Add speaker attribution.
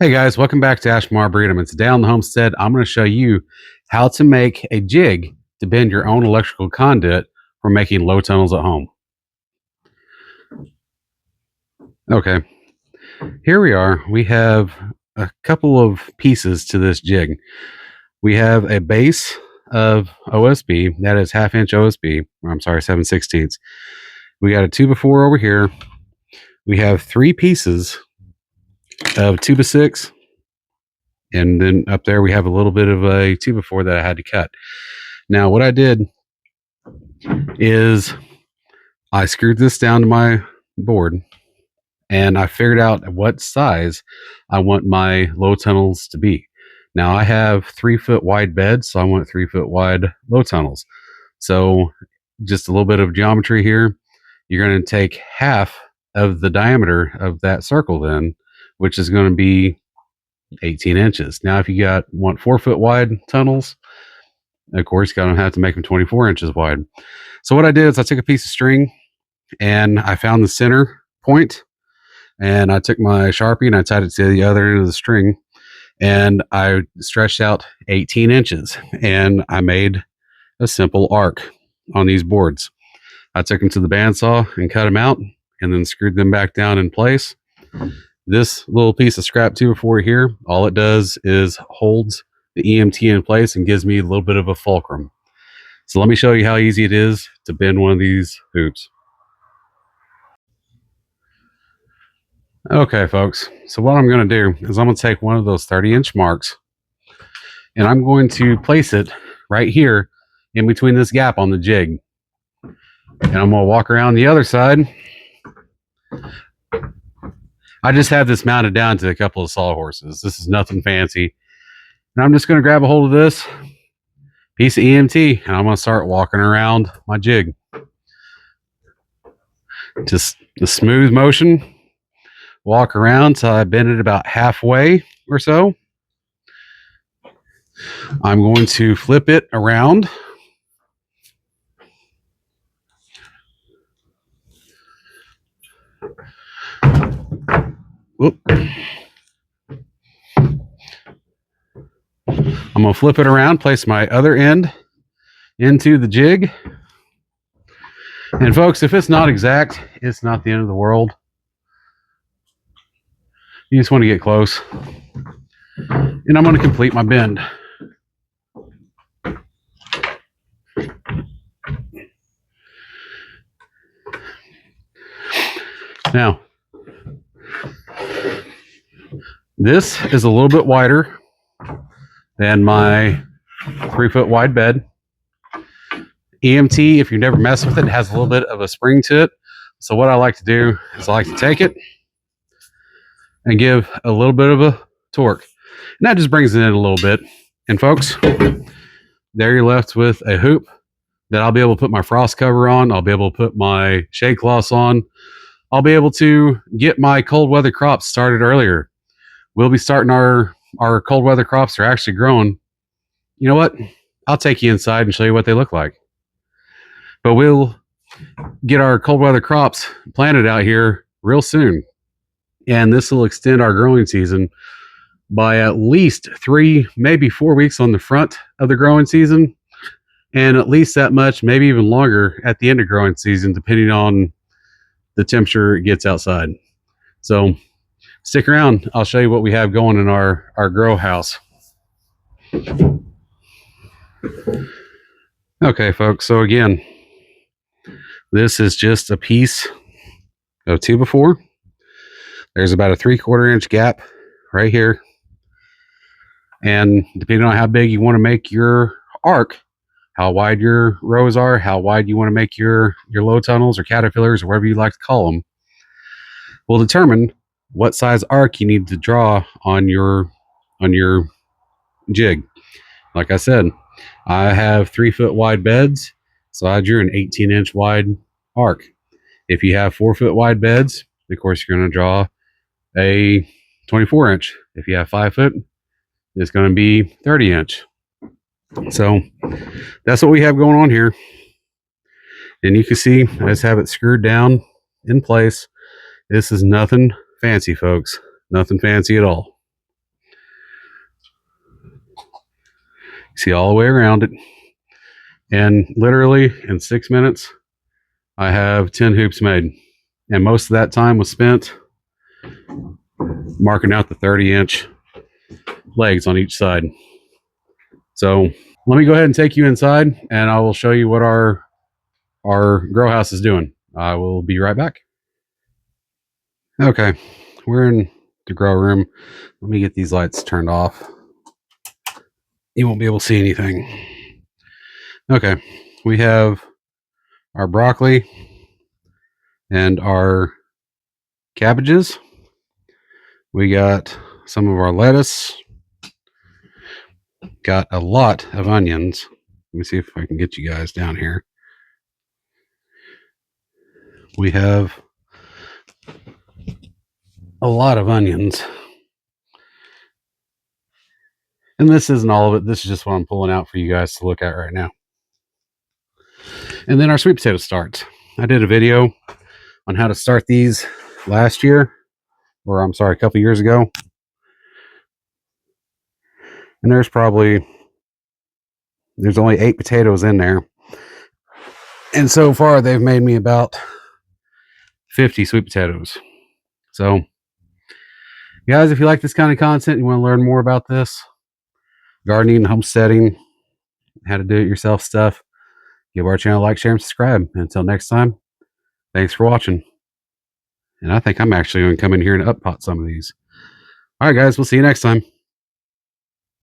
Speaker 1: Hey guys, welcome back to Ashmar Breedham. And today on the homestead, I'm going to show you how to make a jig to bend your own electrical conduit for making low tunnels at home. Okay, here we are. We have a couple of pieces to this jig. We have a base of OSB, that is half-inch OSB, or I'm sorry, 7/16. We got a 2x4 over here. We have three pieces of 2x6. And then up there we have a little bit of a 2x4 that I had to cut. Now what I did is I screwed this down to my board and I figured out what size I want my low tunnels to be. Now I have 3-foot wide beds, so I want 3-foot wide low tunnels. So just a little bit of geometry here. You're going to take half of the diameter of that circle then, which is going to be 18 inches. Now, if you want 4-foot wide tunnels, of course, you're going to have to make them 24 inches wide. So what I did is I took a piece of string and I found the center point, and I took my Sharpie and I tied it to the other end of the string, and I stretched out 18 inches and I made a simple arc on these boards. I took them to the bandsaw and cut them out and then screwed them back down in place. This little piece of scrap 2x4 here, all it does is holds the EMT in place and gives me a little bit of a fulcrum. So let me show you how easy it is to bend one of these hoops. Okay, folks. So what I'm going to do is I'm going to take one of those 30-inch marks and I'm going to place it right here in between this gap on the jig. And I'm going to walk around the other side. I just have this mounted down to a couple of sawhorses. This is nothing fancy. And I'm just going to grab a hold of this piece of EMT and I'm going to start walking around my jig. Just a smooth motion. Walk around till I bend it about halfway or so. I'm going to flip it around. Whoop. I'm going to flip it around, place my other end into the jig. And folks, if it's not exact, it's not the end of the world. You just want to get close. And I'm going to complete my bend. Now, this is a little bit wider than my 3-foot wide bed. EMT, if you've never messed with it, has a little bit of a spring to it. So what I like to do is I like to take it and give a little bit of a torque. And that just brings it in a little bit. And folks, there you're left with a hoop that I'll be able to put my frost cover on. I'll be able to put my shade cloths on. I'll be able to get my cold weather crops started earlier. We'll be starting our cold weather crops are actually growing. You know what? I'll take you inside and show you what they look like. But we'll get our cold weather crops planted out here real soon. And this will extend our growing season by at least 3, maybe 4 weeks on the front of the growing season. And at least that much, maybe even longer at the end of growing season, depending on the temperature it gets outside. So stick around. I'll show you what we have going in our grow house. Okay, folks. So again, this is just a piece of 2x4. There's about a 3/4 inch gap right here. And depending on how big you want to make your arc, how wide your rows are, how wide you want to make your low tunnels or caterpillars or whatever you like to call them, will determine what size arc you need to draw on your jig. Like I said, I have 3-foot wide beds, so I drew an 18-inch wide arc. If you have 4-foot wide beds, of course you're going to draw a 24-inch. If you have 5-foot, it's going to be 30-inch. So that's what we have going on here. And you can see I just have it screwed down in place. This is nothing fancy, folks. Nothing fancy at all. See all the way around it. And literally in 6 minutes, I have 10 hoops made. And most of that time was spent marking out the 30-inch legs on each side. So let me go ahead and take you inside, and I will show you what our grow house is doing. I will be right back. Okay, we're in the grow room. Let me get these lights turned off. You won't be able to see anything. Okay, we have our broccoli and our cabbages. We got some of our lettuce. Got a lot of onions. Let me see if I can get you guys down here. We have a lot of onions. And this isn't all of it. This is just what I'm pulling out for you guys to look at right now. And then our sweet potato starts. I did a video on how to start these last year, or I'm sorry, a couple years ago. And there's only 8 potatoes in there. And so far they've made me about 50 sweet potatoes. So guys, if you like this kind of content, you want to learn more about this, gardening, homesteading, how to do it yourself stuff, give our channel a like, share, and subscribe. Until next time, thanks for watching. And I think I'm actually going to come in here and up pot some of these. All right, guys, we'll see you next time.